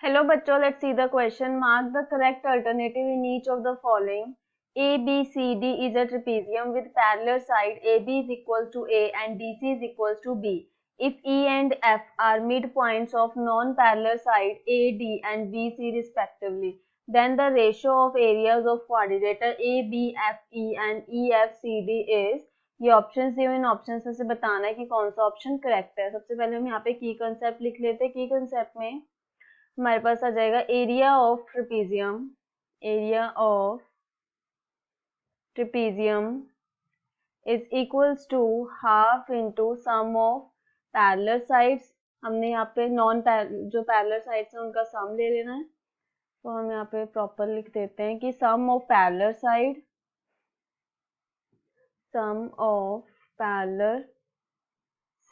Hello बच्चों, let's see the question. Mark the correct alternative in each of the following. ABCD is a trapezium with parallel side AB is equal to A and DC is equal to B. If E and F are midpoints of non-parallel side AD and BC respectively, then the ratio of areas of quadrilateral ABFE and EFCD is. ये options दिए इन options में से बताना है कि कौन सा option correct है। सबसे पहले हम यहाँ पे की कंसेप्ट लिख लेते हैं। की कंसेप्ट में हमारे पास आ जाएगा area of trapezium. Area of trapezium is equals to half into sum of parallel sides. हमने यहाँ पे जो पैरेलल साइड्स हैं उनका सम ले लेना है, तो हम यहाँ पे प्रॉपर लिख देते हैं कि sum of parallel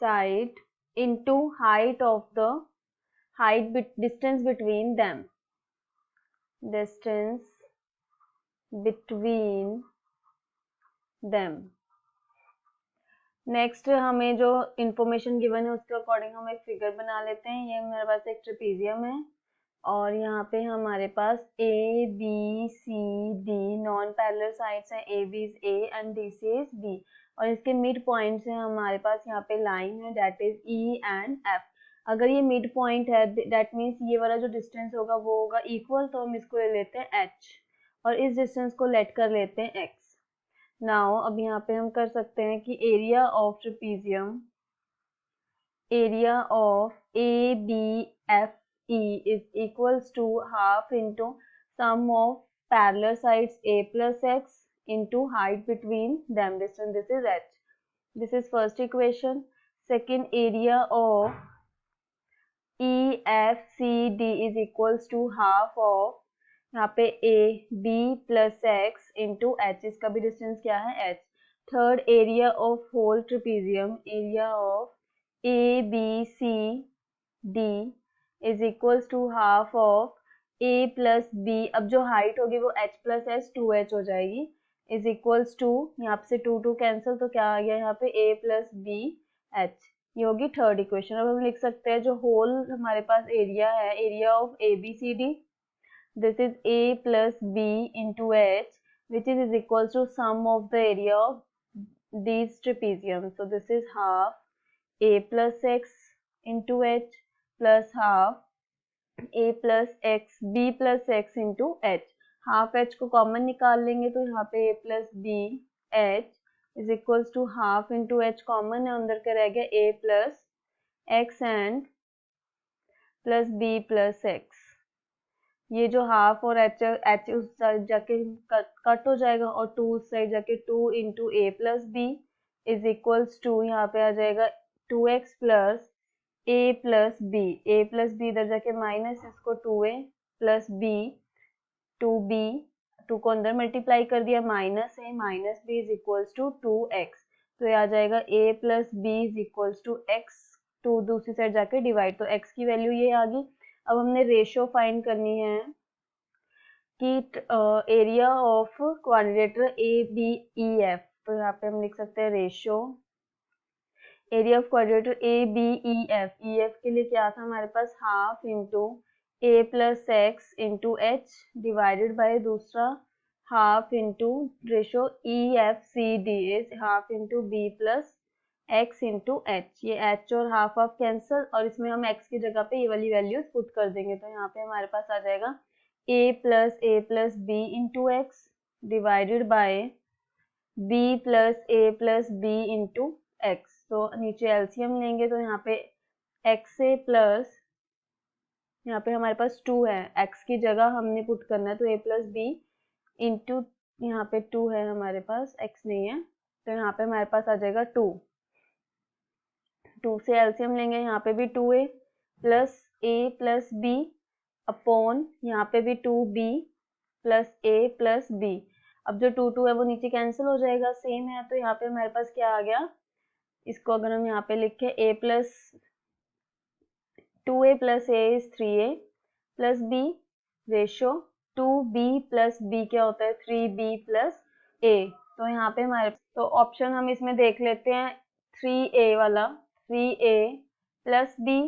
side into height of the distance between them. Next हमें जो इंफॉर्मेशन गिवन है उसके अकॉर्डिंग हम एक फिगर बना लेते हैं। ये मेरे पास एक ट्रेपेजियम है और यहाँ पे हमारे पास A B C D non parallel sides हैं। A B is A and D C is B और इसके मिड पॉइंट्स हैं हमारे पास यहाँ पे लाइन है that is E and F. अगर ये मिड पॉइंट है दैट मीन्स ये वाला जो डिस्टेंस होगा वो होगा इक्वल, तो हम इसको ले लेते हैं एच और इस डिस्टेंस को लेट कर लेते हैं एक्स। नाउ अब यहाँ पे हम कर सकते हैं कि area of trapezium, area of A B F E is equals to half into sum of parallel sides A plus X into height between them distance, this is h. This is first equation. Second, area of EFCD is equals to half of यहाँ पे a b plus x into h, इसका भी distance क्या है h. Third, area of whole trapezium, area of A B C D is equals to half of a plus b, अब जो height होगी वो h प्लस h 2h हो जाएगी, इज इक्वल्स टू यहाँ से 2 कैंसिल, तो क्या आ गया यहाँ पे a प्लस बी एच। ये होगी थर्ड इक्वेशन। अब हम लिख सकते हैं जो होल हमारे पास एरिया है, area of A B C D, this is a plus B into H which is equals to sum of the area of these trapezium. So this is half a plus x into h plus half a plus x b plus x into h. Half h को common निकाल लेंगे तो यहाँ पे a plus B H is equals to half into H common है, अंदर का रह गया a plus X and plus B plus X. ये जो हाफ और एच उस साइड जाके कट हो जाएगा और 2 उस साइड जाके 2 into A plus B is equals to यहाँ पे आ जाएगा 2x plus A plus B. A plus B इधर जाके माइनस, इसको 2a प्लस बी 2b, 2 को अंदर मल्टीप्लाई कर दिया, minus a minus b is equals to 2x। तो ये आ जाएगा a plus B is equals to x, 2 दूसरी साइड जाके डिवाइड, तो x की वैल्यू ये आ गई। अब हमने रेशियो फाइंड करनी है कि area of quadrilateral A B E F, तो यहाँ पे हम लिख सकते हैं ratio area of quadrilateral A B E F के लिए क्या था हमारे पास half into A plus X into H divided by दूसरा half into ratio E F C D is half into B plus X into H. ये H और half of cancel और इसमें हम एक्स की जगह पे ये वाली वैल्यूज पुट कर देंगे, तो यहाँ पे हमारे पास आ जाएगा A plus B into X divided by B plus B into X. तो नीचे एलसीएम लेंगे तो यहाँ पे एक्स ए प्लस, यहाँ पे हमारे पास 2 है, x की जगह हमने पुट करना है, तो a प्लस बी इंटू यहाँ पे 2 है हमारे पास, x नहीं है, तो यहाँ पे हमारे पास आ जाएगा 2 से एलसीएम लेंगे, यहाँ पे भी 2a प्लस बी अपॉन यहाँ पे भी 2b plus a plus B. अब जो 2 है वो नीचे कैंसिल हो जाएगा, सेम है, तो यहाँ पे हमारे पास क्या आ गया, इसको अगर हम यहाँ पे लिखे a plus 2a plus a is 3a plus b ratio 2b plus b क्या होता है 3b प्लस a। तो यहाँ पे हमारे तो ऑप्शन हम इसमें देख लेते हैं 3a वाला, 3a प्लस b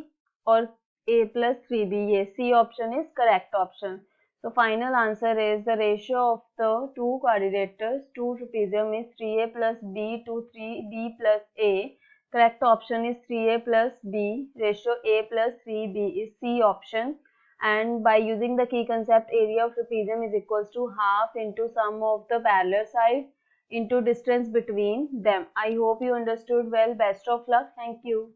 और a plus 3b. Yes, C option is correct option. So final answer is the ratio of the two quadrilaters to trapezium is 3a plus b to 3b plus a. Correct option is 3a plus b. Ratio a plus 3b is C option. And by using the key concept, area of trapezium is equals to half into sum of the parallel sides into distance between them. I hope you understood well. Best of luck. Thank you.